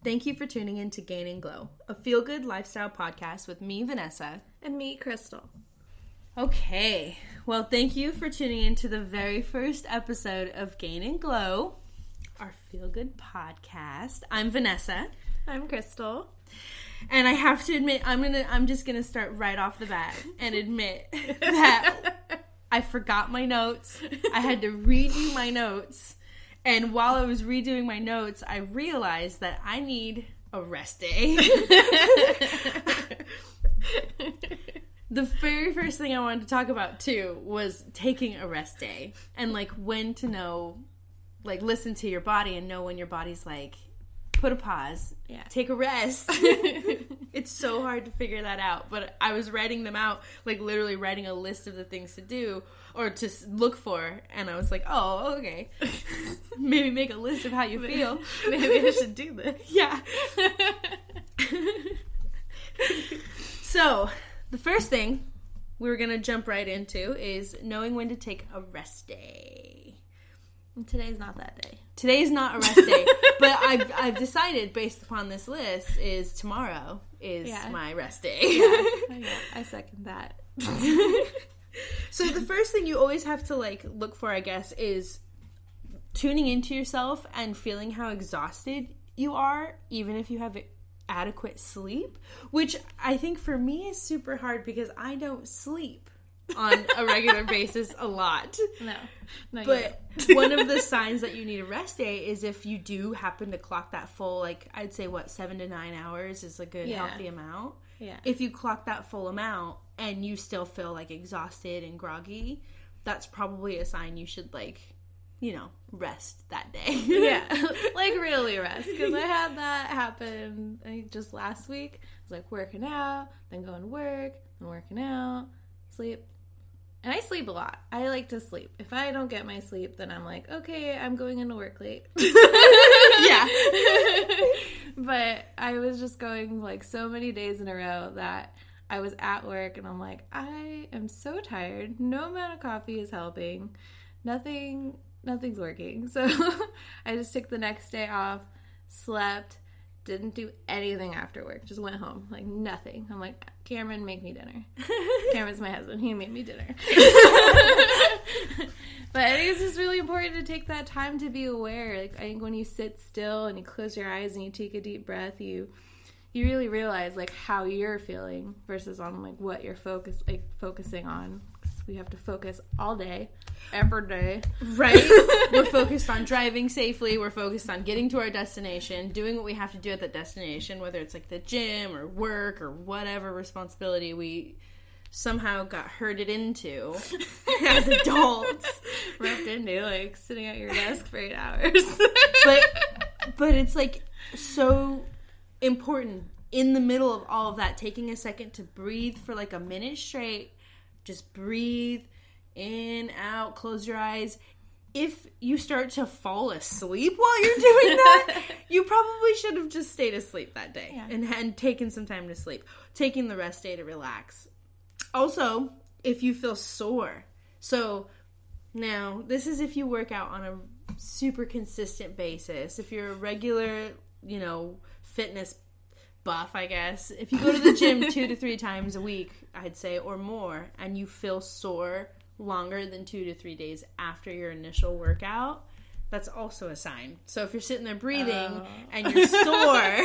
Thank you for tuning in to Gain and Glow, a feel-good lifestyle podcast with me, Vanessa. And me, Crystal. Okay, well, thank you for tuning in to the very first episode of Gain and Glow, our feel-good podcast. I'm Vanessa. I'm Crystal. And I have to admit, I'm just gonna start right off the bat and admit that I forgot my notes. I had to redo my notes. And while I was redoing my notes, I realized that I need a rest day. The very first thing I wanted to talk about, too, was taking a rest day. And, like, when to know, like, listen to your body and know when your body's like, put a pause, take a rest. It's so hard to figure that out. But I was writing them out, like, literally writing a list of the things to do or to look for. And I was like, oh, okay. Maybe make a list of how you feel. Maybe I should do this. Yeah. So, the first thing we're going to jump right into is knowing when to take a rest day. And today's not that day. Today's not a rest day, but I've decided based upon this list is tomorrow is my rest day. Yeah, I second that. So the first thing you always have to like look for, I guess, is tuning into yourself and feeling how exhausted you are, even if you have adequate sleep, which I think for me is super hard because I don't sleep on a regular basis a lot. No, but one of the signs that you need a rest day is if you do happen to clock that full, like I'd say 7 to 9 hours is a good healthy amount. Yeah. If you clock that full amount and you still feel like exhausted and groggy, that's probably a sign you should rest that day. Yeah, like really rest, because I had that happen just last week. I was like working out, then going to work, then working out, sleep. And I sleep a lot. I like to sleep. If I don't get my sleep, then I'm like, okay, I'm going into work late. Yeah. But I was just going like so many days in a row that I was at work and I'm like, I am so tired. No amount of coffee is helping. Nothing's working. So I just took the next day off, slept, didn't do anything after work, just went home, like nothing. I'm like, Cameron, make me dinner. Cameron's my husband, he made me dinner. But I think it's just really important to take that time to be aware. Like, I think when you sit still and you close your eyes and you take a deep breath, you really realize like how you're feeling versus on like what you're focusing on. We have to focus all day, every day. Right? We're focused on driving safely. We're focused on getting to our destination, doing what we have to do at the destination, whether it's like the gym or work or whatever responsibility we somehow got herded into as adults. Roped into, like, sitting at your desk for 8 hours. But it's, like, so important in the middle of all of that, taking a second to breathe for, like, a minute straight. Just breathe in, out, close your eyes. If you start to fall asleep while you're doing that, you probably should have just stayed asleep that day and taken some time to sleep. Taking the rest day to relax. Also, if you feel sore. So, now, this is if you work out on a super consistent basis. If you're a regular, fitness buff, I guess. If you go to the gym 2 to 3 times a week, I'd say, or more, and you feel sore longer than 2 to 3 days after your initial workout, that's also a sign. So if you're sitting there breathing and you're sore,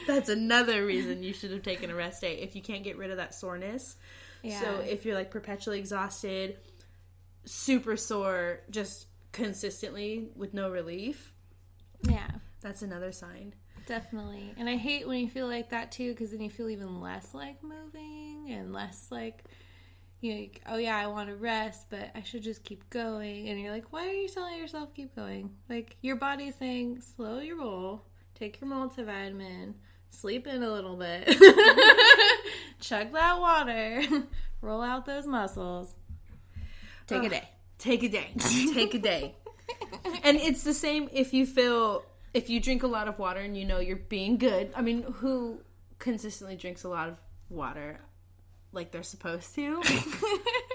that's another reason you should have taken a rest day if you can't get rid of that soreness. Yeah. So if you're like perpetually exhausted, super sore, just consistently with no relief, that's another sign. Definitely. And I hate when you feel like that too, because then you feel even less like moving and less like, oh yeah, I want to rest, but I should just keep going. And you're like, why are you telling yourself keep going? Like, your body's saying, slow your roll, take your multivitamin, sleep in a little bit, chug that water, roll out those muscles, take a day. Take a day. Take a day. And it's the same if you drink a lot of water and you're being good. I mean, who consistently drinks a lot of water like they're supposed to?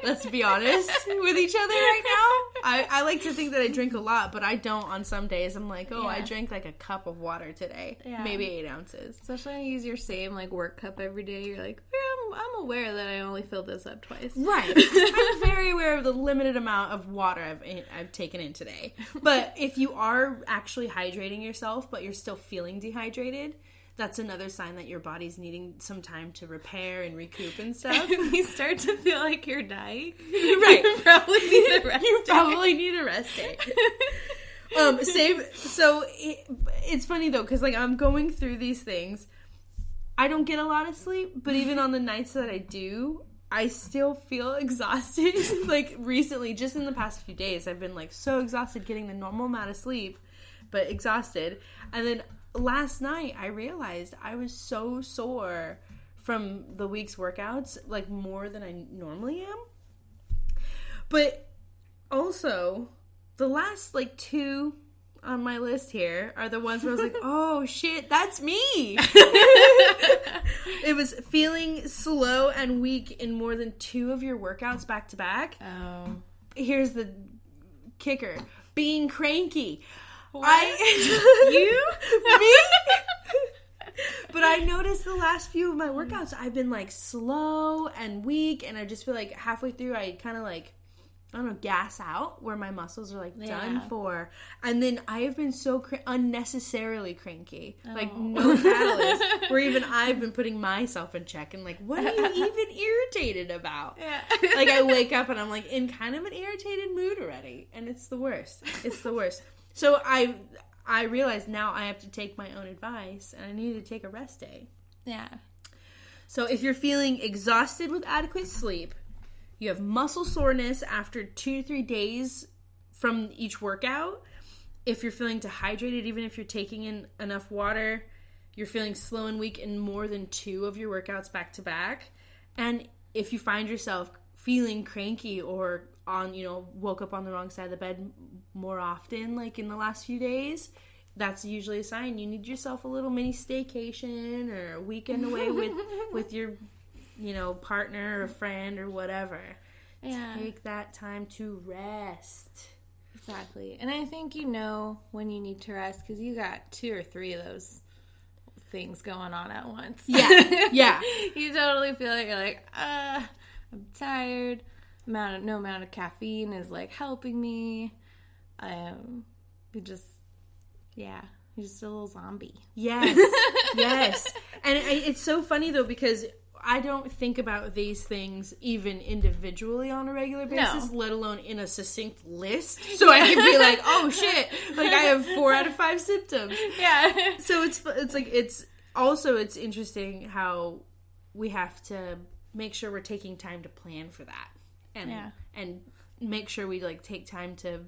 Let's be honest with each other right now. I like to think that I drink a lot, but I don't on some days. I'm like, oh, Yeah. I drank like a cup of water today. Yeah. Maybe 8 ounces. Especially when you use your same, like, work cup every day. You're like, yeah, I'm aware that I only filled this up twice. Right. I'm very aware of the limited amount of water I've taken in today. But if you are actually hydrating yourself, but you're still feeling dehydrated, that's another sign that your body's needing some time to repair and recoup and stuff. If you start to feel like you're dying, Right. you probably need a rest You day. probably need a rest day. It's funny though, because like I'm going through these things. I don't get a lot of sleep, but even on the nights that I do, I still feel exhausted. Like recently, just in the past few days, I've been like so exhausted getting the normal amount of sleep, but exhausted. And then last night, I realized I was so sore from the week's workouts, like more than I normally am. But also, the last like 2 on my list here are the ones where I was like, oh shit, that's me. It was feeling slow and weak in more than 2 of your workouts back to back. Oh. Here's the kicker. Being cranky. What? You? Me? But I noticed the last few of my workouts, I've been like slow and weak, and I just feel like halfway through I kind of like, I don't know, gas out where my muscles are like done for. And then I have been so unnecessarily cranky. Like no catalyst. Where even I've been putting myself in check and like, what are you even irritated about? Yeah. Like I wake up and I'm like in kind of an irritated mood already. And it's the worst. It's the worst. So I realize now I have to take my own advice and I need to take a rest day. Yeah. So if you're feeling exhausted with adequate sleep, you have muscle soreness after 2 to 3 days from each workout, if you're feeling dehydrated, even if you're taking in enough water, you're feeling slow and weak in more than 2 of your workouts back to back, and if you find yourself feeling cranky or woke up on the wrong side of the bed more often, like in the last few days, that's usually a sign you need yourself a little mini staycation or a weekend away with your partner or friend or whatever. Yeah. Take that time to rest. Exactly. And I think when you need to rest because you got 2 or 3 of those things going on at once. Yeah. Yeah. You totally feel like you're like, I'm tired. No amount of caffeine is like helping me. You're just a little zombie. Yes. Yes. And it's so funny though because I don't think about these things even individually on a regular basis, let alone in a succinct list. So I can be like, oh shit, like I have 4 out of 5 symptoms. Yeah. So it's like, it's interesting how we have to make sure we're taking time to plan for that. And make sure we like take time to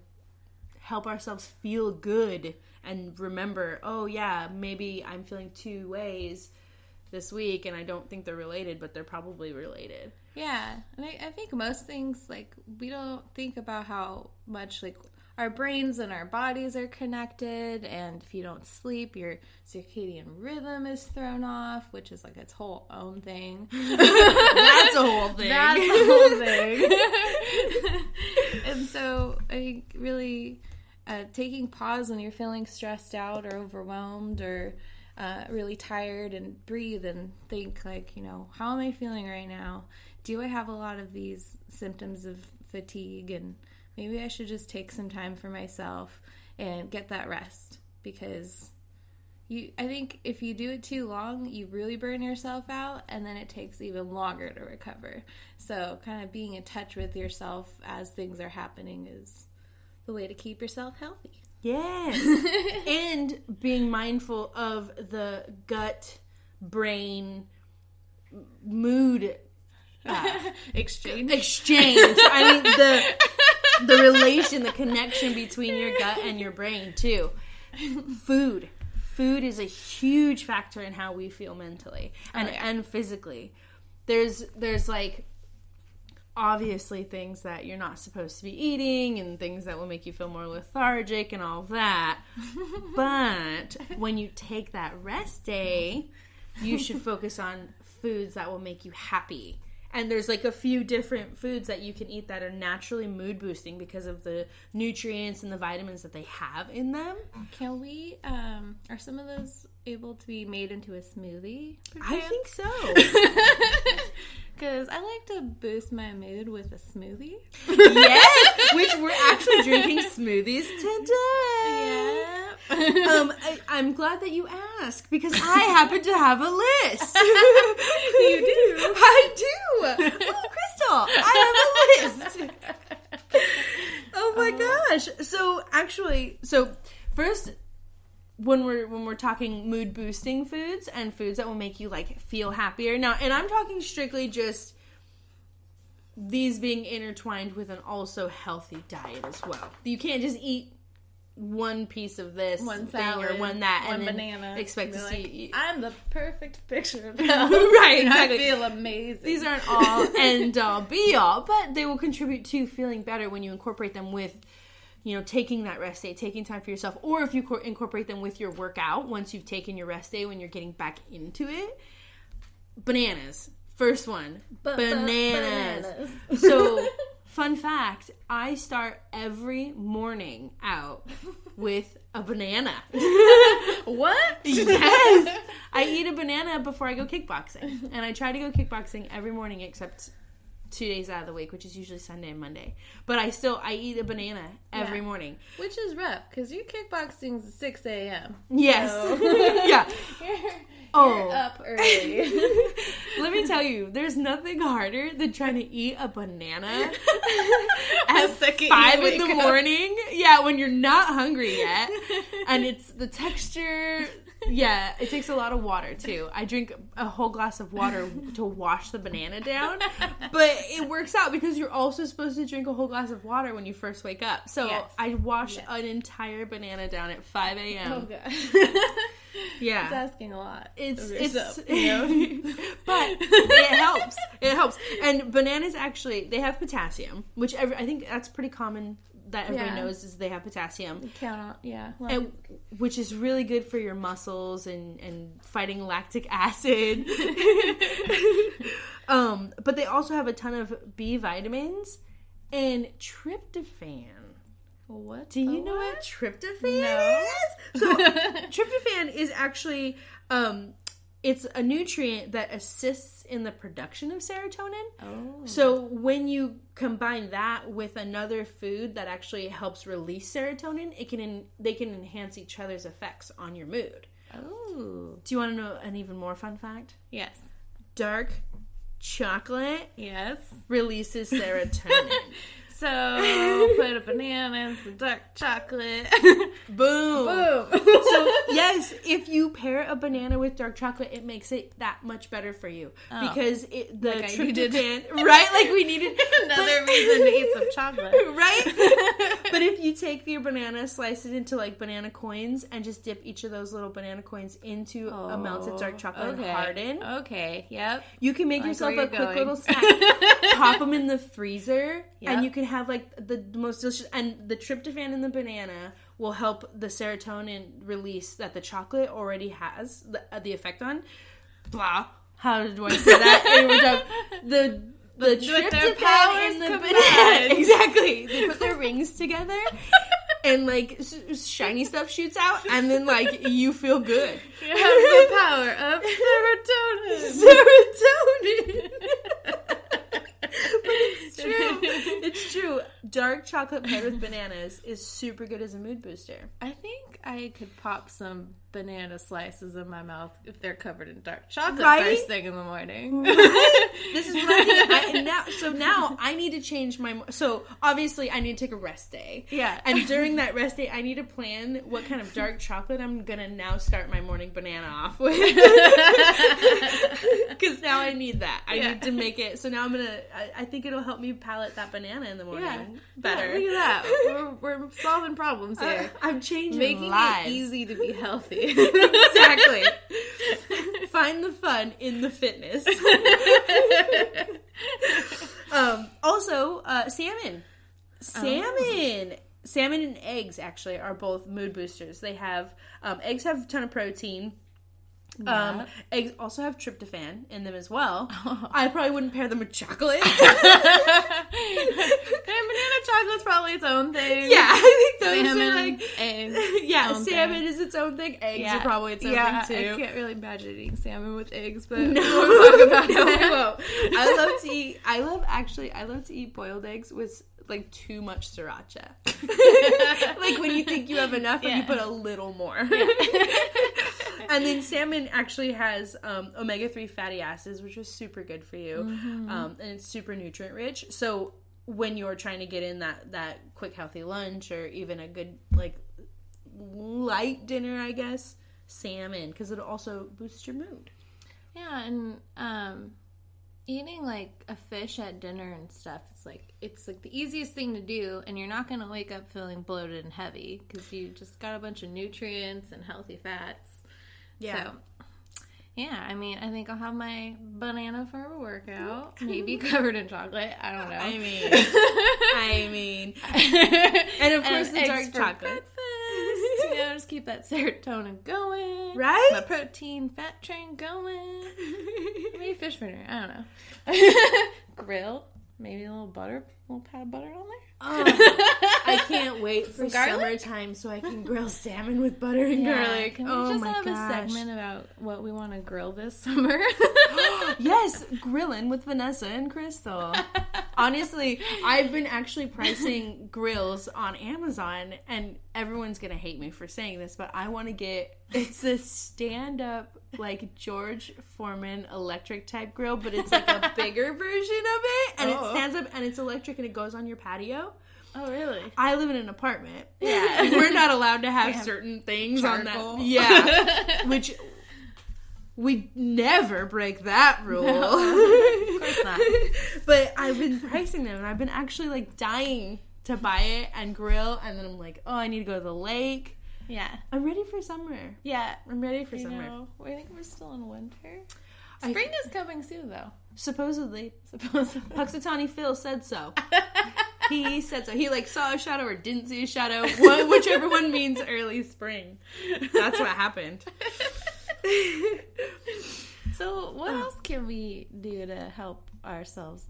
help ourselves feel good and remember, oh yeah, maybe I'm feeling 2 ways this week and I don't think they're related, but they're probably related. Yeah. And I think most things, like, we don't think about how much, like, our brains and our bodies are connected, and if you don't sleep, your circadian rhythm is thrown off, which is, like, its whole own thing. That's a whole thing. That's a whole thing. And so I think really taking pause when you're feeling stressed out or overwhelmed or really tired, and breathe and think like, how am I feeling right now? Do I have a lot of these symptoms of fatigue? And maybe I should just take some time for myself and get that rest, because I think if you do it too long, you really burn yourself out, and then it takes even longer to recover. So kind of being in touch with yourself as things are happening is the way to keep yourself healthy. Yes. And being mindful of the gut, brain, mood Exchange. I mean, the relation, the connection between your gut and your brain, too. Food is a huge factor in how we feel mentally and physically. There's like, obviously things that you're not supposed to be eating and things that will make you feel more lethargic and all of that. But when you take that rest day, you should focus on foods that will make you happy And there's like a few different foods that you can eat that are naturally mood boosting because of the nutrients and the vitamins that they have in them. Can we, are some of those able to be made into a smoothie? I think so. Because I like to boost my mood with a smoothie. Yes, which we're actually drinking smoothies today. Yeah. I'm glad that you asked because I happen to have a list. You do? I do. Oh, Crystal, I have a list. Oh my gosh. So actually, first, when we're talking mood boosting foods and foods that will make you like feel happier now, and I'm talking strictly just these being intertwined with an also healthy diet as well. You can't just eat one piece of this one thing salad, or one that one and then banana. expect to Like, see I'm the perfect picture of health. right, exactly. I feel amazing. These aren't all end all be all, but they will contribute to feeling better when you incorporate them with, you know, taking that rest day, taking time for yourself, or if you incorporate them with your workout once you've taken your rest day when you're getting back into it. Bananas. First one. Bananas. So, fun fact, I start every morning out with a banana. What? Yes! I eat a banana before I go kickboxing. And I try to go kickboxing every morning except 2 days out of the week, which is usually Sunday and Monday. But I eat a banana every morning. Which is rough, because your kickboxing's at 6 a.m. Yes. So Yeah. you're up early. Let me tell you, there's nothing harder than trying to eat a banana at 5 in the morning. Yeah, when you're not hungry yet. And it's the texture. Yeah, it takes a lot of water too. I drink a whole glass of water to wash the banana down. But it works out because you're also supposed to drink a whole glass of water when you first wake up. So yes. I wash an entire banana down at 5 a.m. Oh, God. Yeah. It's asking a lot. It's you know? But it helps. It helps. And bananas actually, they have potassium, which I think that's pretty common that everybody knows is they have potassium. Count on, yeah. Well, And, which is really good for your muscles and fighting lactic acid. But they also have a ton of B vitamins and tryptophan. what? Do you know what tryptophan No. is? So tryptophan is actually it's a nutrient that assists in the production of serotonin. Oh. So when you combine that with another food that actually helps release serotonin, they can enhance each other's effects on your mood. Oh. Do you want to know an even more fun fact? Yes. Dark chocolate Yes. releases serotonin. So, put a banana in some dark chocolate. Boom. Boom. So, yes, if you pair a banana with dark chocolate, it makes it that much better for you. Oh. Because the Like I needed- tryptophan, right? Like we needed Another reason to eat some chocolate. Right? But if you take your banana, slice it into like banana coins, and just dip each of those little banana coins into a melted dark chocolate and harden, Okay, yep. you can make yourself where a you're quick going. little snack. Pop them in the freezer, Yep. and you can have like the most delicious. And the tryptophan in the banana will help the serotonin release that the chocolate already has the effect on. Blah. How do I say that? Anyway, the tryptophan in the banana. Exactly. They put their rings together. And like shiny stuff shoots out, and then like you feel good. You have the power of serotonin. Serotonin. But it's true. It's true. Dark chocolate paired with bananas is super good as a mood booster. I think I could pop some banana slices in my mouth if they're covered in dark chocolate first thing in the morning. Right? This is what I think. Now I need to change my. So obviously I need to take a rest day. Yeah. And during that rest day, I need to plan what kind of dark chocolate I'm gonna now start my morning banana off with. Because now I need that. I need to make it. So now I'm gonna. I think it'll help me palate that banana in the morning better. Yeah, look at that. We're solving problems here. I'm changing Making lives. it easy to be healthy. Exactly. Find the fun in the fitness. Also, salmon. Salmon and eggs actually are both mood boosters. They have eggs have a ton of protein. Yeah. Eggs also have tryptophan in them as well. I probably wouldn't pair them with chocolate. And banana chocolate's probably its own thing. Yeah, I think those Salmon, are like eggs. yeah, own salmon thing. is its own thing. Eggs are probably its own yeah, thing too. I can't really imagine eating salmon with eggs, but No, we'll talk about no, it. we won't. I love to eat boiled eggs with like too much sriracha. Like when you think you have enough and you put a little more. And then salmon actually has omega-3 fatty acids, which is super good for you. And it's super nutrient rich. So when you're trying to get in that quick healthy lunch or even a good like light dinner, I guess, salmon, because it'll also boost your mood. Yeah, and eating like a fish at dinner and stuff, it's like the easiest thing to do, and you're not going to wake up feeling bloated and heavy because you just got a bunch of nutrients and healthy fats. Yeah. So, yeah, I mean, I think I'll have my banana for a workout, maybe covered in chocolate. I don't know. I mean, and of course the dark chocolate. Breakfast. You know, just keep that serotonin going. Right? My protein fat train going. Maybe fish for dinner. I don't know. Grill. Maybe a little butter. A little pat of butter on there. Oh, I can't wait for summertime so I can grill salmon with butter and garlic. Can we oh just my have gosh. a segment about what we want to grill this summer? Yes, grilling with Vanessa and Crystal. Honestly, I've been actually pricing grills on Amazon, and everyone's gonna hate me for saying this, but I want to get, it's a stand-up like George Foreman electric type grill, but it's like a bigger version of it, and it stands up and it's electric and it goes on your patio. Oh, really? I live in an apartment. Yeah, we're not allowed to have certain things charcoal. on that. Yeah, which we never break that rule. No, of course not. But I've been pricing them, and I've been actually like dying to buy it and grill. And then I'm like, oh, I need to go to the lake. Yeah. I'm ready for summer. Yeah. I'm ready for You summer. know, I think we're still in winter. Spring is coming soon, though. Supposedly, Supposedly. Puxatawny Phil said so. He said so. He like saw a shadow or didn't see a shadow, whichever one means early spring. That's what happened. So what else can we do to help ourselves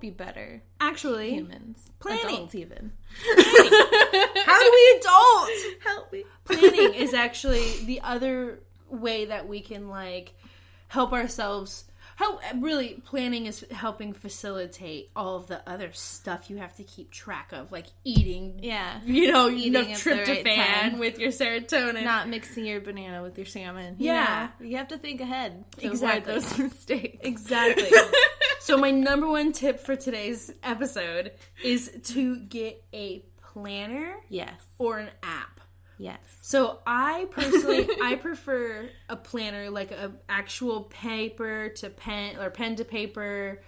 be better Actually, humans? planning. Adults even. How do we adult? Help me. Planning is actually the other way that we can help ourselves. Planning is helping facilitate all of the other stuff you have to keep track of, like eating. Yeah. Eating at the right tryptophan time. with your serotonin. Not mixing your banana with your salmon. Yeah. You have to think ahead to Exactly. avoid those mistakes. Exactly. So my number one tip for today's episode is to get a planner Yes. or an app. Yes. So I personally, I prefer a planner, like a actual paper to pen or pen to paper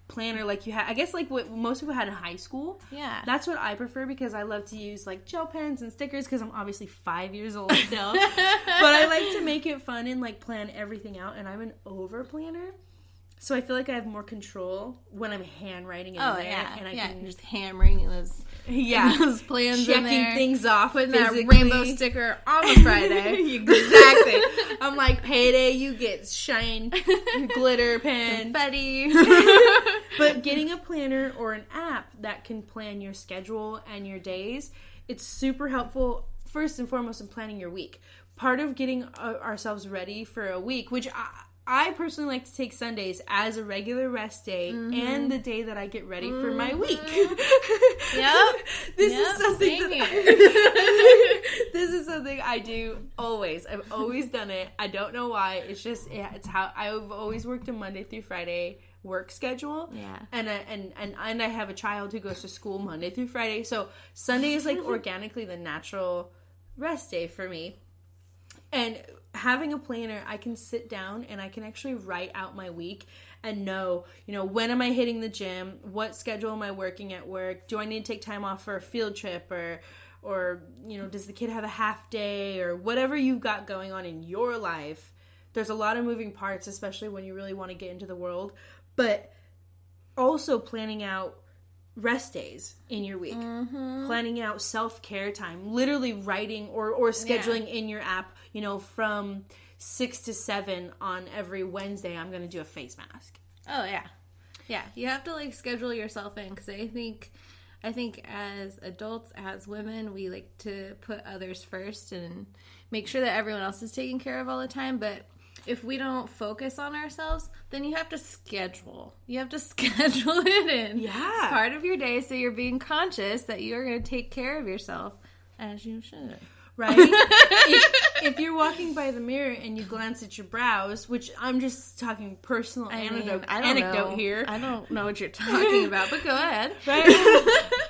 planner, like you had. I guess like what most people had in high school. Yeah. That's what I prefer because I love to use like gel pens and stickers because I'm obviously 5 years old still. But I like to make it fun and like plan everything out. And I'm an over planner. So I feel like I have more control when I'm handwriting it in there. Yeah. And I yeah. can Just hammering those those plans checking in there. things off, Putting physically. that rainbow sticker on a Friday. Exactly. I'm like, payday, you get shine, glitter pen. Confetti. But getting a planner or an app that can plan your schedule and your days, it's super helpful, first and foremost, in planning your week. Part of getting ourselves ready for a week, which I personally like to take Sundays as a regular rest day and the day that I get ready for my week. Yep. This Yep, is something same this is something I do always. I've always done it. I don't know why. It's just it's how I've always worked a Monday through Friday work schedule. Yeah. And I have a child who goes to school Monday through Friday. So Sunday is like organically the natural rest day for me. And having a planner, I can sit down and I can actually write out my week and know, when am I hitting the gym? What schedule am I working at work? Do I need to take time off for a field trip or does the kid have a half day or whatever you've got going on in your life? There's a lot of moving parts, especially when you really want to get into the world, but also planning out rest days in your week, planning out self-care time, literally writing or scheduling in your app, from 6 to 7 on every Wednesday, I'm going to do a face mask. Oh, yeah. Yeah, you have to, like, schedule yourself in, because I think as adults, as women, we like to put others first and make sure that everyone else is taken care of all the time, but if we don't focus on ourselves, then you have to schedule. You have to schedule it in. Yeah. It's part of your day, so you're being conscious that you're going to take care of yourself, as you should. Right? if you're walking by the mirror and you glance at your brows, which I'm just talking personal anecdote here. I don't know what you're talking about, but go ahead. Right?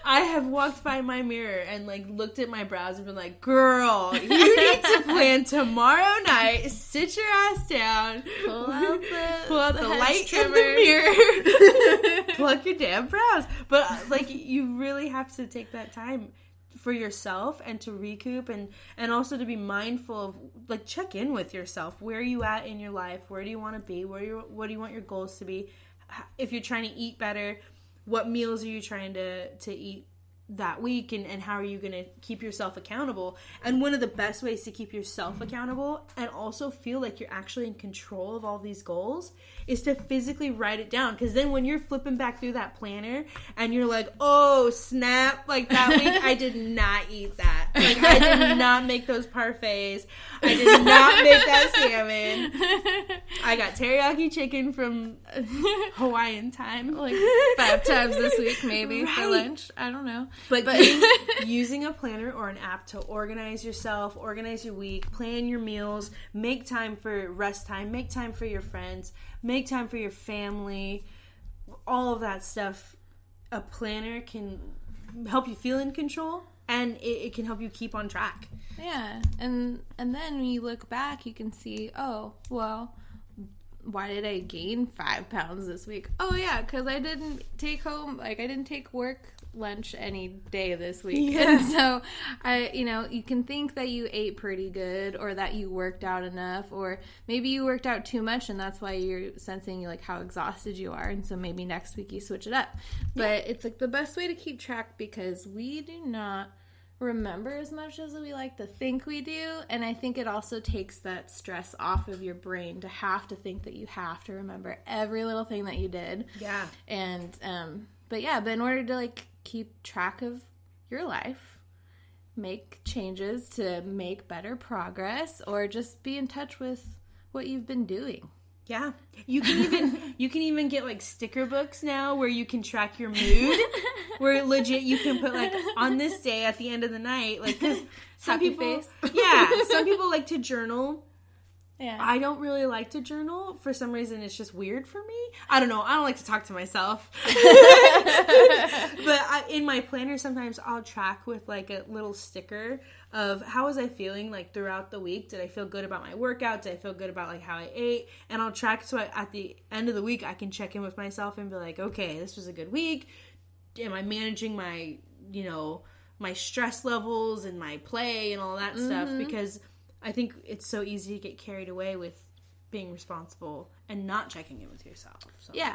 I have walked by my mirror and like looked at my brows and been like, girl, you need to plan tomorrow night. Sit your ass down. Pull out the light in trimmers. the mirror. Pluck your damn brows. But like, you really have to take that time for yourself and to recoup and also to be mindful of, like, check in with yourself. Where are you at in your life? Where do you want to be? What do you want your goals to be? If you're trying to eat better, what meals are you trying to eat that week, and how are you going to keep yourself accountable? And one of the best ways to keep yourself accountable and also feel like you're actually in control of all these goals is to physically write it down. Because then when you're flipping back through that planner and you're like, oh snap, like that week I did not eat that, like I did not make those parfaits, I did not make that salmon, I got teriyaki chicken from Hawaiian time like 5 times this week maybe for lunch. I don't know. But using a planner or an app to organize yourself, organize your week, plan your meals, make time for rest time, make time for your friends, make time for your family, all of that stuff. A planner can help you feel in control, and it can help you keep on track. Yeah, and then when you look back, you can see, oh, well, why did I gain 5 pounds this week? Oh, yeah, because I didn't take work lunch any day this week. Yeah. And so you can think that you ate pretty good, or that you worked out enough, or maybe you worked out too much and that's why you're sensing like how exhausted you are, and so maybe next week you switch it up. But it's like the best way to keep track, because we do not remember as much as we like to think we do, and I think it also takes that stress off of your brain to have to think that you have to remember every little thing that you did. Yeah. And but in order to like keep track of your life, make changes to make better progress, or just be in touch with what you've been doing. Yeah. You can even get like sticker books now where you can track your mood, where legit you can put like, on this day at the end of the night, like, cause some people like to journal. Yeah. I don't really like to journal. For some reason, it's just weird for me. I don't know. I don't like to talk to myself. But in my planner, sometimes I'll track with like a little sticker of how was I feeling like throughout the week. Did I feel good about my workout? Did I feel good about like how I ate? And I'll track so at the end of the week, I can check in with myself and be like, okay, this was a good week. Am I managing my, my stress levels and my play and all that stuff? Because I think it's so easy to get carried away with being responsible and not checking in with yourself. So. Yeah.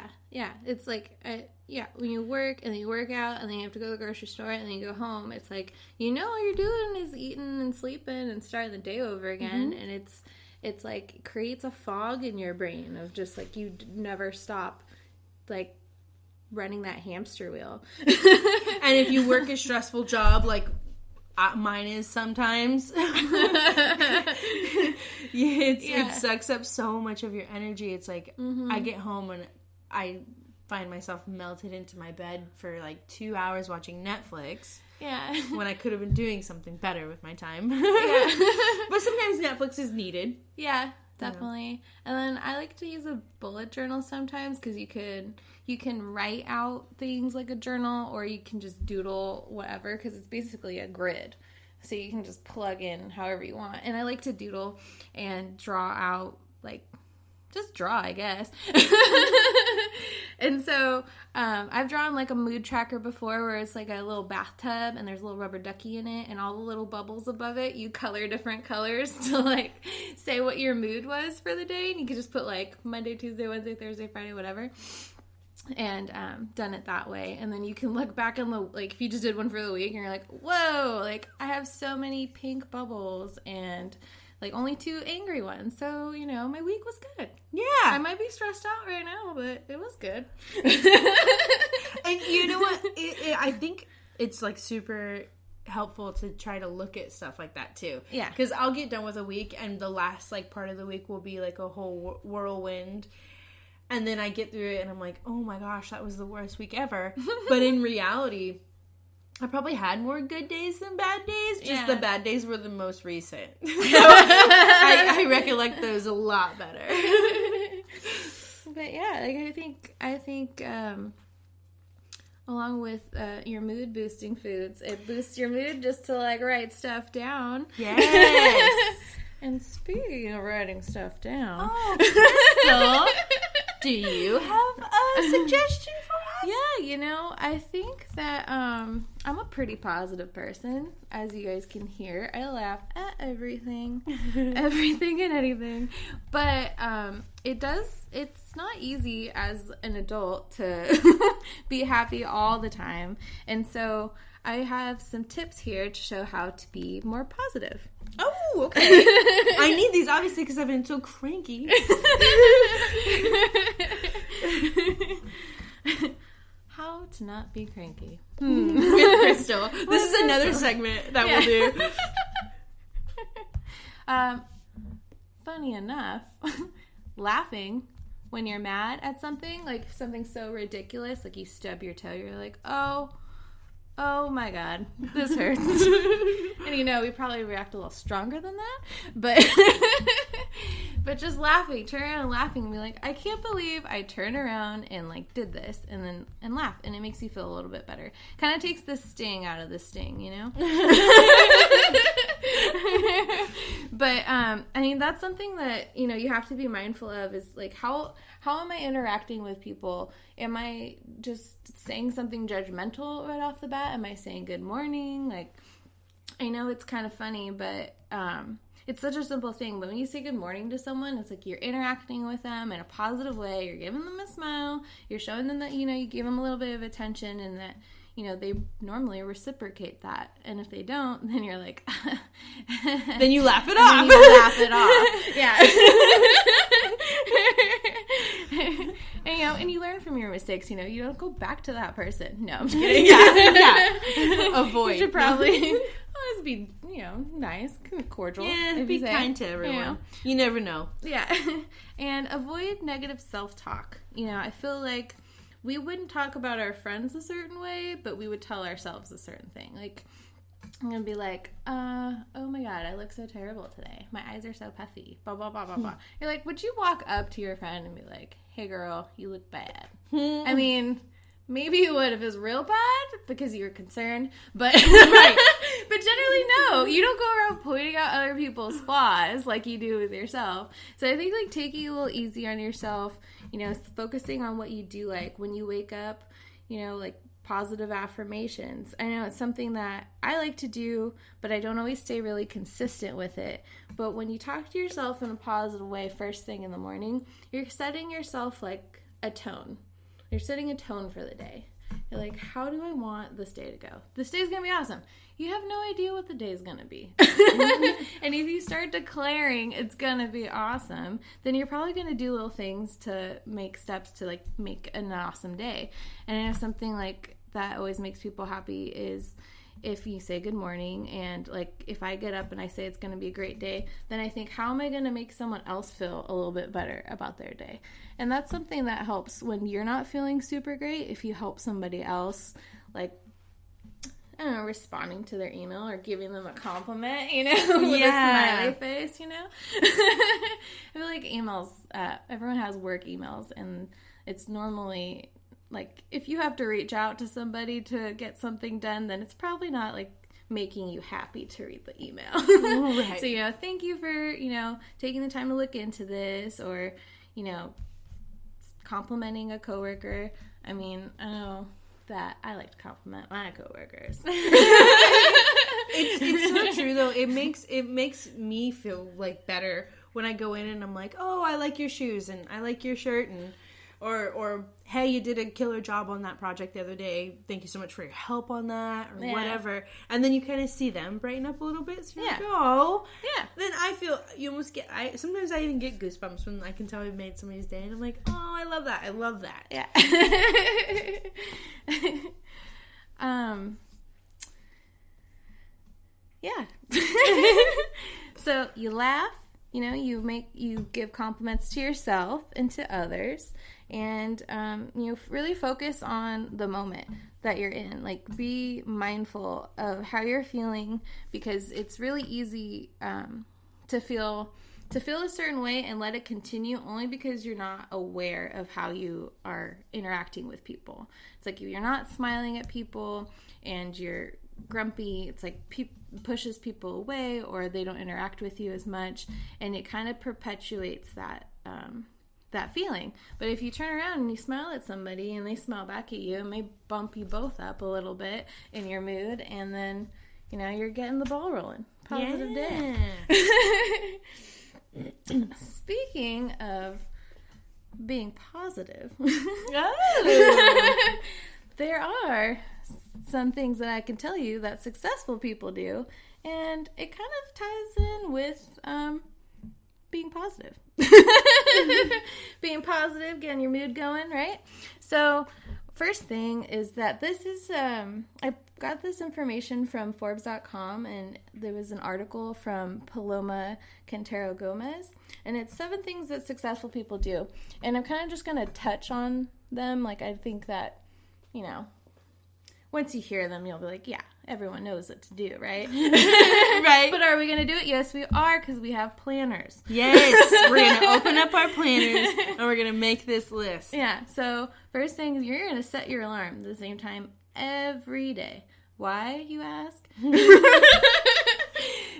It's like, when you work and then you work out and then you have to go to the grocery store and then you go home, it's like, all you're doing is eating and sleeping and starting the day over again. Mm-hmm. And it's like, it creates a fog in your brain of just like, you never stop, like, running that hamster wheel. And if you work a stressful job, like, mine is sometimes. It sucks up so much of your energy. It's like I get home and I find myself melted into my bed for like 2 hours watching Netflix. Yeah. When I could have been doing something better with my time. Yeah. But sometimes Netflix is needed. Yeah, definitely. And then I like to use a bullet journal sometimes, because you can write out things like a journal, or you can just doodle whatever, because it's basically a grid. So you can just plug in however you want. And I like to doodle and draw out, like, just draw, I guess. And so I've drawn like a mood tracker before, where it's like a little bathtub and there's a little rubber ducky in it, and all the little bubbles above it, you color different colors to like say what your mood was for the day. And you could just put like Monday, Tuesday, Wednesday, Thursday, Friday, whatever. And done it that way. And then you can look back on if you just did one for the week and you're like, whoa, like I have so many pink bubbles, and like only 2 angry ones. So, you know, my week was good. Yeah. I might be stressed out right now, but it was good. And you know what? I think it's like super helpful to try to look at stuff like that too. Yeah. Because I'll get done with a week and the last like part of the week will be like a whole whirlwind. And then I get through it and I'm like, oh my gosh, that was the worst week ever. But in reality, I probably had more good days than bad days. Just the bad days were the most recent. So I recollect those a lot better. But yeah, like I think along with your mood boosting foods, it boosts your mood just to like write stuff down. Yes. And speaking of writing stuff down, Crystal, do you have a suggestion for us? Yeah, you know, I think that I'm a pretty positive person, as you guys can hear. I laugh at everything, everything and anything. But it's not easy as an adult to be happy all the time. And so I have some tips here to show how to be more positive. Oh, okay. I need these, obviously, because I've been so cranky. How to not be cranky. With Crystal. This is another segment that we'll do. Funny enough, laughing when you're mad at something, like something so ridiculous, like you stub your toe, you're like, oh my God, this hurts. And you know, we probably react a little stronger than that, but just laughing, turn around and laughing and be like, I can't believe I turned around and like did this and laugh, and it makes you feel a little bit better. Kind of takes the sting out of the sting, you know? But I mean, that's something that, you know, you have to be mindful of, is like, how am I interacting with people? Am I just saying something judgmental right off the bat? Am I saying good morning? Like, I know it's kind of funny, but it's such a simple thing. But when you say good morning to someone, it's like you're interacting with them in a positive way. You're giving them a smile. You're showing them that, you know, you give them a little bit of attention, and that, you know, they normally reciprocate that. And if they don't, then you're like... then you laugh it off. Then you laugh it off. Yeah. And, you know, and you learn from your mistakes. You know, you don't go back to that person. No, I'm just kidding. Yeah. Avoid. You should probably always be, you know, nice, cordial. Yeah, be kind to everyone. You know? You never know. Yeah. And avoid negative self-talk. You know, I feel like we wouldn't talk about our friends a certain way, but we would tell ourselves a certain thing. Like, I'm going to be like, oh my God, I look so terrible today. My eyes are so puffy. Blah, blah, blah, blah, blah. You're like, would you walk up to your friend and be like, hey girl, you look bad? I mean, maybe you would if it was real bad because you were concerned, but right. But generally, no. You don't go around pointing out other people's flaws like you do with yourself. So I think, like, taking it a little easy on yourself, you know, focusing on what you do like when you wake up, you know, like positive affirmations. I know it's something that I like to do, but I don't always stay really consistent with it. But when you talk to yourself in a positive way first thing in the morning, you're setting yourself like a tone. You're setting a tone for the day. You're like, how do I want this day to go? This day's going to be awesome. You have no idea what the day's going to be. And if you start declaring it's going to be awesome, then you're probably going to do little things to make steps to like make an awesome day. And I know something like that always makes people happy is if you say good morning, and like if I get up and I say it's going to be a great day, then I think, how am I going to make someone else feel a little bit better about their day? And that's something that helps when you're not feeling super great. If you help somebody else, like, I don't know, responding to their email or giving them a compliment, you know, with a smiley face, you know. I feel like emails, everyone has work emails, and it's normally like, if you have to reach out to somebody to get something done, then it's probably not like making you happy to read the email. Right. So, you know, thank you for, you know, taking the time to look into this, or, you know, complimenting a coworker. I mean, I know that I like to compliment my coworkers. It's so true though. It makes me feel like better when I go in and I'm like, oh, I like your shoes and I like your shirt, and or hey, you did a killer job on that project the other day. Thank you so much for your help on that, or whatever. And then you kind of see them brighten up a little bit. So you're like, oh. Yeah. Then I feel, you almost get, sometimes I even get goosebumps when I can tell I've made somebody's day. And I'm like, oh, I love that. I love that. Yeah. Yeah. So you laugh, you give compliments to yourself and to others, and really focus on the moment that you're in. Like, be mindful of how you're feeling, because it's really easy to feel a certain way and let it continue only because you're not aware of how you are interacting with people. It's like if you're not smiling at people and you're grumpy, it's like pushes people away, or they don't interact with you as much, and it kind of perpetuates that feeling. But if you turn around and you smile at somebody and they smile back at you, it may bump you both up a little bit in your mood, and then you're getting the ball rolling. Positive day. Speaking of being positive, there are some things that I can tell you that successful people do, and it kind of ties in with being positive. Being positive, getting your mood going, right? So first thing is that this is, I got this information from Forbes.com, and there was an article from Paloma Quintero Gomez, and it's 7 things that successful people do. And I'm kind of just going to touch on them. Like, I think that, once you hear them, you'll be like, yeah, everyone knows what to do, right? Right. But are we going to do it? Yes, we are, because we have planners. Yes, we're going to open up our planners, and we're going to make this list. Yeah, so first thing is you're going to set your alarm at the same time every day. Why, you ask?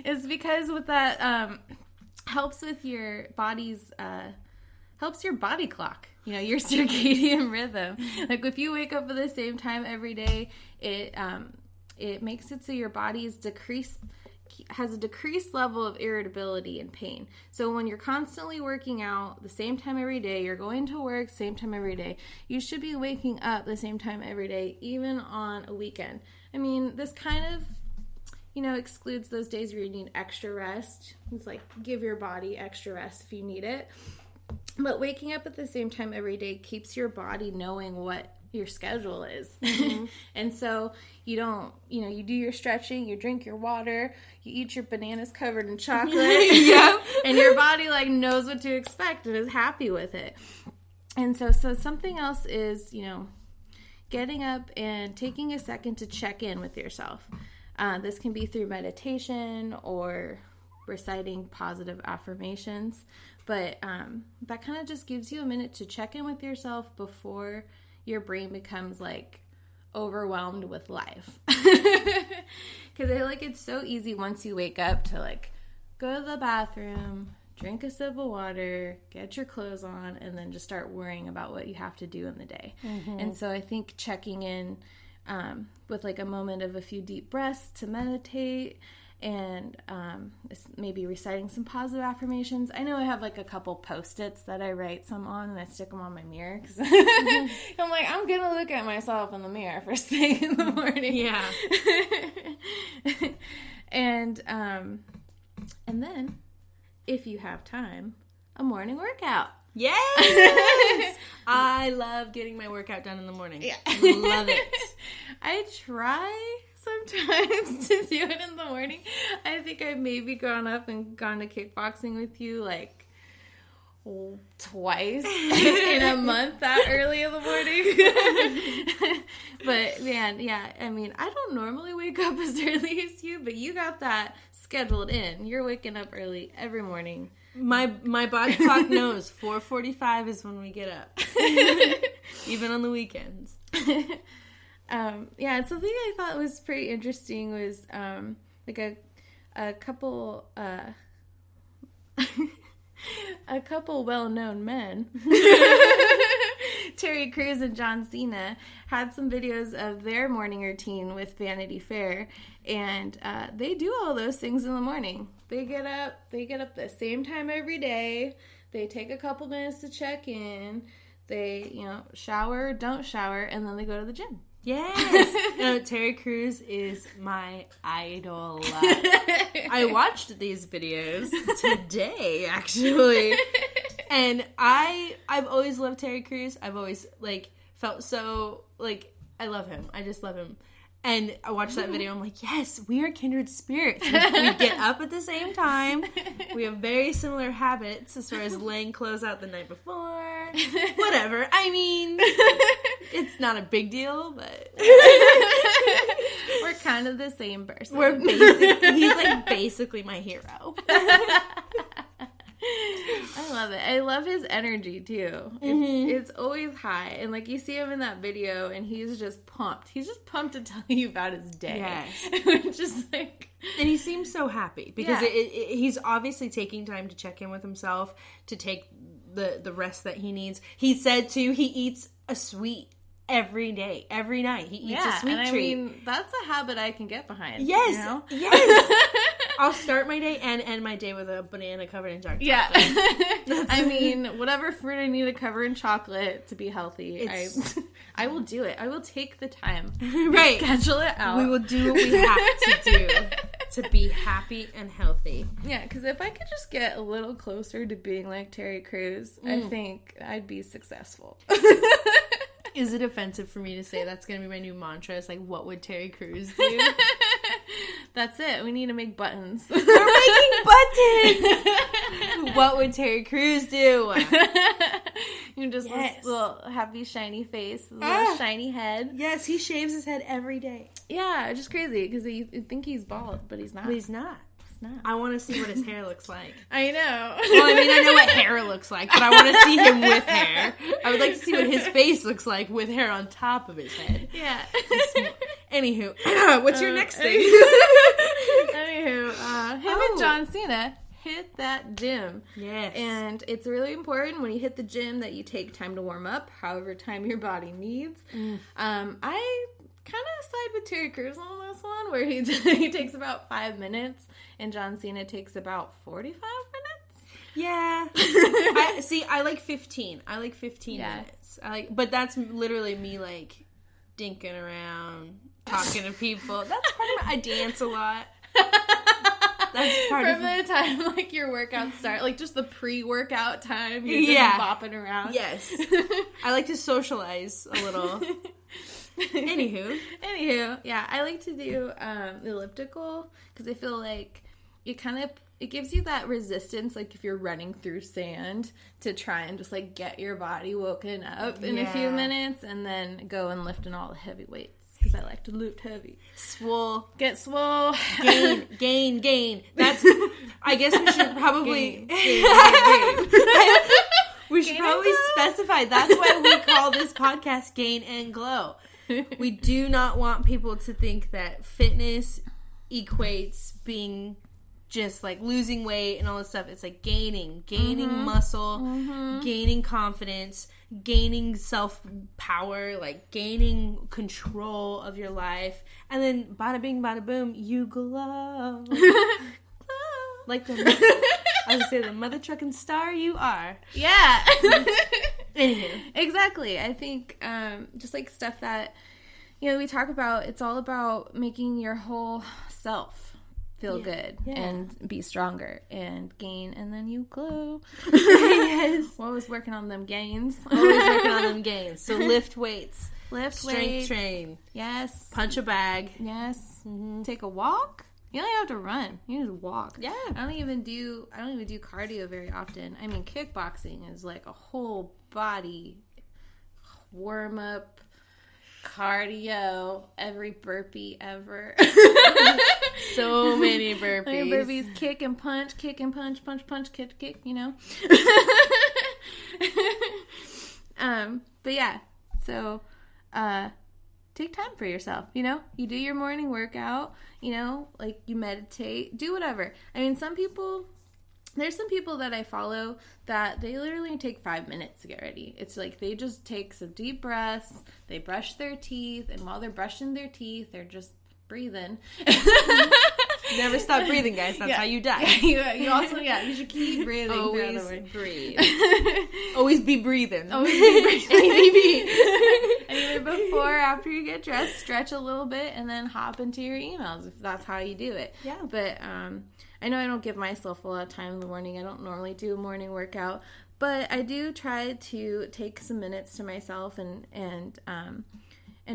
It's because with that, helps with your body's, helps your body clock. Your circadian rhythm. Like, if you wake up at the same time every day, it makes it so your body has a decreased level of irritability and pain. So when you're constantly working out the same time every day, you're going to work same time every day, you should be waking up the same time every day, even on a weekend. I mean, this kind of, excludes those days where you need extra rest. It's like, give your body extra rest if you need it. But waking up at the same time every day keeps your body knowing what your schedule is. Mm-hmm. And so you don't, you do your stretching, you drink your water, you eat your bananas covered in chocolate. Yep. And your body knows what to expect and is happy with it. And so something else is, getting up and taking a second to check in with yourself. This can be through meditation or reciting positive affirmations. But that kind of just gives you a minute to check in with yourself before your brain becomes overwhelmed with life. Because I feel like it's so easy once you wake up to go to the bathroom, drink a sip of water, get your clothes on, and then just start worrying about what you have to do in the day. Mm-hmm. And so I think checking in with a moment of a few deep breaths to meditate, and maybe reciting some positive affirmations. I know I have a couple Post-its that I write some on, and I stick them on my mirror because I'm like, I'm going to look at myself in the mirror first thing in the morning. Yeah. And then, if you have time, a morning workout. Yes! I love getting my workout done in the morning. Yeah. Love it. I try sometimes to do it in the morning. I think I've maybe gone up and gone to kickboxing with you twice in a month that early in the morning. But man, yeah, I mean, I don't normally wake up as early as you, but you got that scheduled in. You're waking up early every morning. My body clock knows 4:45 is when we get up. Even on the weekends. Yeah, and something I thought was pretty interesting was a couple a couple well-known men, Terry Crews and John Cena, had some videos of their morning routine with Vanity Fair, and they do all those things in the morning. They get up the same time every day. They take a couple minutes to check in. They, shower, don't shower, and then they go to the gym. Yes. Terry Crews is my idol. I watched these videos today, actually. And I've always loved Terry Crews. I've always, felt so, I love him. I just love him. And I watched that video. I'm like, yes, we are kindred spirits. We get up at the same time. We have very similar habits as far as laying clothes out the night before. Whatever. I mean, it's not a big deal, but we're kind of the same person. He's basically my hero. I love it. I love his energy too. It's always high, and you see him in that video, and he's just pumped. He's just pumped to tell you about his day. Yes, just and he seems so happy because he's obviously taking time to check in with himself, to take the rest that he needs. He said he eats a sweet every day, every night. He eats a sweet treat. I mean, that's a habit I can get behind. Yes, yes. I'll start my day and end my day with a banana covered in dark chocolate. Yeah. I mean, whatever fruit I need to cover in chocolate to be healthy, I will do it. I will take the time. Right. Schedule it out. We will do what we have to do to be happy and healthy. Yeah, because if I could just get a little closer to being like Terry Crews, I think I'd be successful. Is it offensive for me to say that's going to be my new mantra? It's what would Terry Crews do? That's it. We need to make buttons. We're making buttons! What would Terry Crews do? You just this little happy shiny face, little shiny head. Yes, he shaves his head every day. Yeah, it's just crazy because you think he's bald, but he's not. But he's not. I want to see what his hair looks like. I know. Well, I mean, I know what hair looks like, but I want to see him with hair. I would like to see what his face looks like with hair on top of his head. Yeah. Anywho, what's your next thing? Anywho, him and John Cena hit that gym. Yes. And it's really important when you hit the gym that you take time to warm up, however time your body needs. I kind of side with Terry Crews on this one, where he takes about 5 minutes, and John Cena takes about 45 minutes. Yeah. I like 15. I like 15 minutes. But that's literally me dinking around, talking to people. That's part of I dance a lot. That's part From the time your workout start, just the pre-workout time, you're just bopping around. Yes. I like to socialize a little. Anywho, yeah, I like to do elliptical because I feel like it gives you that resistance, if you're running through sand, to try and just get your body woken up in a few minutes, and then go and lift in all the heavy weights. Because I like to lift heavy. Swole. Get swole. Gain. That's, I guess we should probably... Gain. We should probably specify. That's why we call this podcast Gain and Glow. We do not want people to think that fitness equates being just losing weight and all this stuff. It's gaining muscle, gaining confidence, gaining self-power, gaining control of your life. And then bada bing, bada boom, you glow. I was going to say, the mother trucking star you are. Yeah. Anywho. Exactly. I think just stuff that, we talk about, it's all about making your whole self feel good and be stronger and gain, and then you glow. Yes. Always working on them gains. Always working on them gains. So lift weights. Strength train. Yes. Punch a bag. Yes. Mm-hmm. Take a walk. You don't even have to run. You just walk. Yeah. I don't even do cardio very often. I mean, kickboxing is a whole body warm up, cardio, every burpee ever. So many burpees. Kick and punch, punch, kick, But yeah, so take time for yourself, you do your morning workout, you meditate, do whatever. I mean, there's some people that I follow that they literally take 5 minutes to get ready. It's they just take some deep breaths, they brush their teeth, and while they're brushing their teeth, they're just breathing. Never stop breathing, guys. That's how you die. You also, you should keep breathing. Always breathe. Always be breathing. Always be breathing. And either before or after you get dressed, stretch a little bit and then hop into your emails if that's how you do it. Yeah. But I know I don't give myself a lot of time in the morning. I don't normally do a morning workout, but I do try to take some minutes to myself and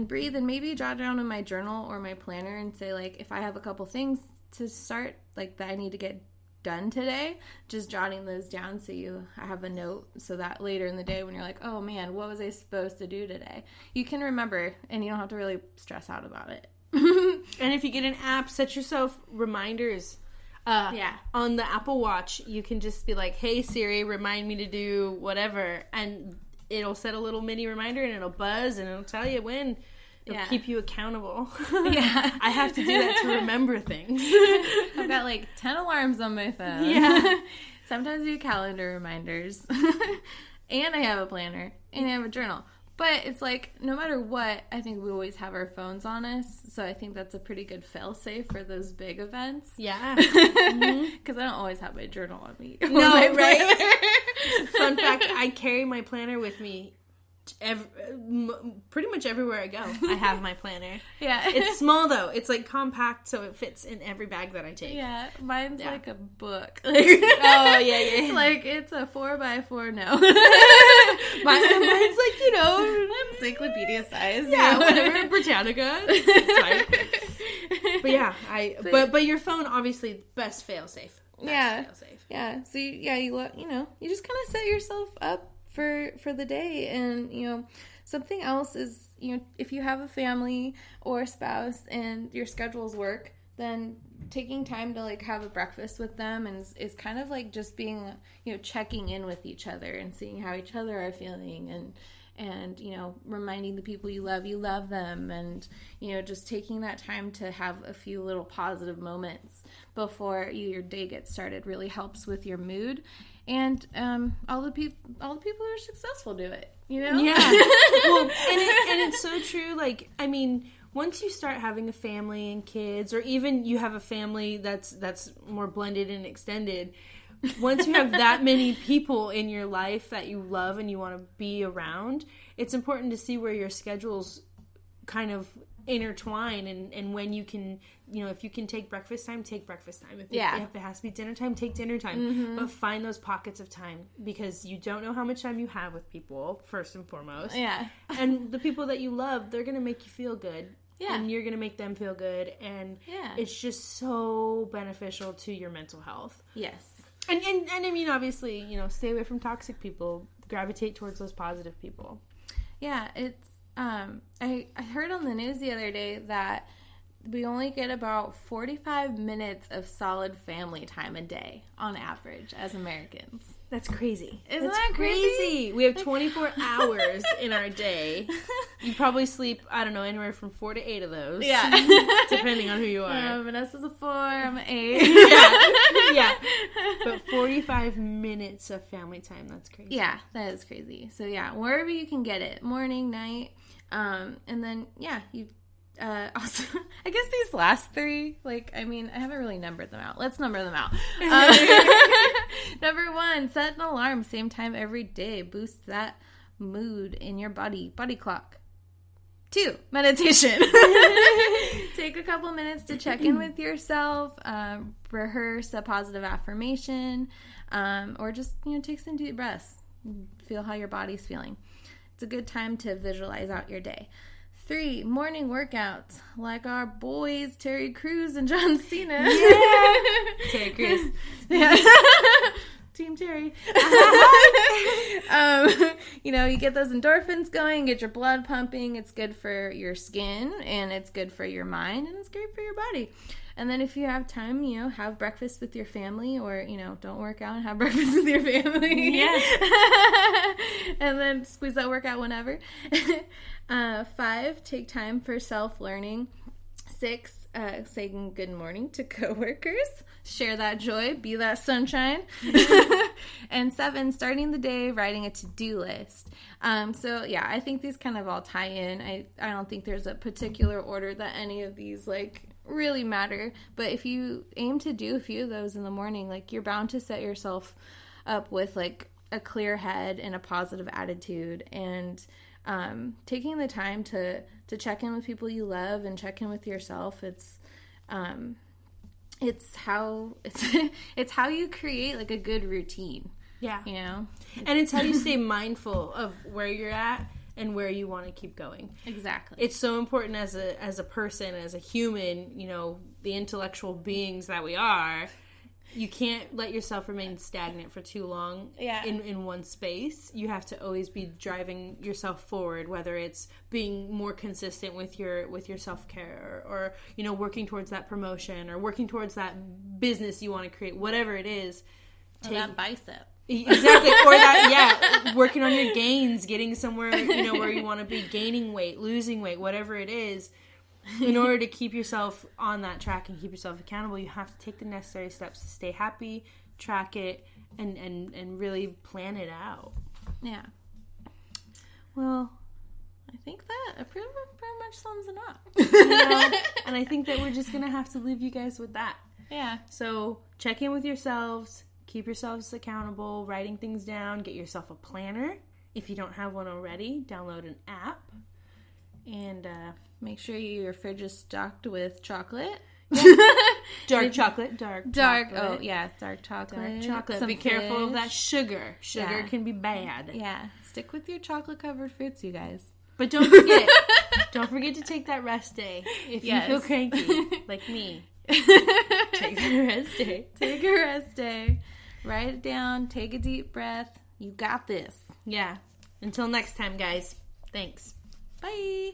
breathe, and maybe jot down in my journal or my planner and say, like, if I have a couple things to start, like, that I need to get done today, just jotting those down so you have a note so that later in the day when you're like, oh man, what was I supposed to do today? You can remember and you don't have to really stress out about it. And if you get an app, set yourself reminders. On the Apple Watch, you can just be like, hey Siri, remind me to do whatever, and it'll set a little mini reminder and it'll buzz and it'll tell you when. It'll keep you accountable. I have to do that to remember things. I've got like 10 alarms on my phone. Yeah. Sometimes I do calendar reminders. And I have a planner. And I have a journal. But it's like, no matter what, I think we always have our phones on us. So I think that's a pretty good fail-safe for those big events. Yeah. Because I don't always have my journal on me. No, right? Fun fact, I carry my planner with me pretty much everywhere I go. I have my planner. Yeah. It's small, though. It's, like, compact, so it fits in every bag that I take. Yeah. Mine's like a book. Oh, yeah. Like, it's a 4x4 no. Mine's like, you know, encyclopedia size. Yeah, whatever. Britannica. It's fine. But yeah, but your phone, obviously, best fail-safe. Yeah. So, you just kind of set yourself up for the day. And, you know, something else is, you know, if you have a family or a spouse and your schedules work, then taking time to, like, have a breakfast with them is kind of like just being, you know, checking in with each other and seeing how each other are feeling, and you know, reminding the people you love them, and, you know, just taking that time to have a few little positive moments before your day gets started really helps with your mood. And all the people who are successful do it, you know? Yeah. Well, and it's so true. Like, I mean, once you start having a family and kids, or even you have a family that's more blended and extended, once you have that many people in your life that you love and you want to be around, it's important to see where your schedules kind of intertwine, and when you can, you know, if you can take breakfast time, take breakfast time. If it has to be dinner time, take dinner time. Mm-hmm. But find those pockets of time, because you don't know how much time you have with people, first and foremost. Yeah. And the people that you love, they're going to make you feel good. Yeah. And you're going to make them feel good. And it's just so beneficial to your mental health. Yes. And I mean, obviously, you know, stay away from toxic people. Gravitate towards those positive people. Yeah, it's I heard on the news the other day that we only get about 45 minutes of solid family time a day on average as Americans. That's crazy. Isn't that crazy? We have 24 hours in our day. You probably sleep, I don't know, anywhere from 4 to 8 of those. Yeah. Depending on who you are. Vanessa's a 4, I'm an 8. Yeah. But 45 minutes of family time, that's crazy. Yeah, that is crazy. So yeah, wherever you can get it, morning, night, and then, you also, I guess these last 3, like, I mean, I haven't really numbered them out. Let's number them out. Number 1, set an alarm, same time every day. Boost that mood in your body clock. 2, meditation. Take a couple minutes to check in with yourself, rehearse a positive affirmation, or just, you know, take some deep breaths. Feel how your body's feeling. It's a good time to visualize out your day. 3, morning workouts, like our boys Terry Crews and John Cena. Yeah. Terry Crews. Yeah. Team Terry. You know, you get those endorphins going, get your blood pumping. It's good for your skin, and it's good for your mind, and it's great for your body. And then if you have time, you know, have breakfast with your family, or, you know, don't work out and have breakfast with your family. Yeah. And then squeeze that workout whenever. 5, take time for self-learning. 6, saying good morning to coworkers. Share that joy. Be that sunshine. And 7, starting the day, writing a to-do list. So, yeah, I think these kind of all tie in. I don't think there's a particular order that any of these, like, really matter. But if you aim to do a few of those in the morning, like, you're bound to set yourself up with, like, a clear head and a positive attitude. And taking the time to check in with people you love and check in with yourself, it's how you create, like, a good routine. Yeah. You know? And it's how you stay mindful of where you're at and where you want to keep going. Exactly. It's so important as a person, as a human, you know, the intellectual beings that we are. You can't let yourself remain stagnant for too long in one space. You have to always be driving yourself forward, whether it's being more consistent with your self-care or, you know, working towards that promotion or working towards that business you want to create, whatever it is. Or that bicep. Exactly. Or that, working on your gains, getting somewhere, you know, where you want to be, gaining weight, losing weight, whatever it is. In order to keep yourself on that track and keep yourself accountable, you have to take the necessary steps to stay happy, track it, and really plan it out. Yeah. Well, I think that pretty much sums it up. You know? And I think that we're just going to have to leave you guys with that. Yeah. So check in with yourselves. Keep yourselves accountable, writing things down. Get yourself a planner. If you don't have one already, download an app. And make sure your fridge is stocked with chocolate. Dark chocolate. Oh, yeah, dark chocolate. Dark chocolate. Be careful of that sugar. Sugar can be bad. Yeah. Stick with your chocolate-covered fruits, you guys. But don't forget. Don't forget to take that rest day. If you feel cranky, like me. Take a rest day. Take a rest day. Write it down. Take a deep breath. You got this. Yeah. Until next time, guys. Thanks. Bye.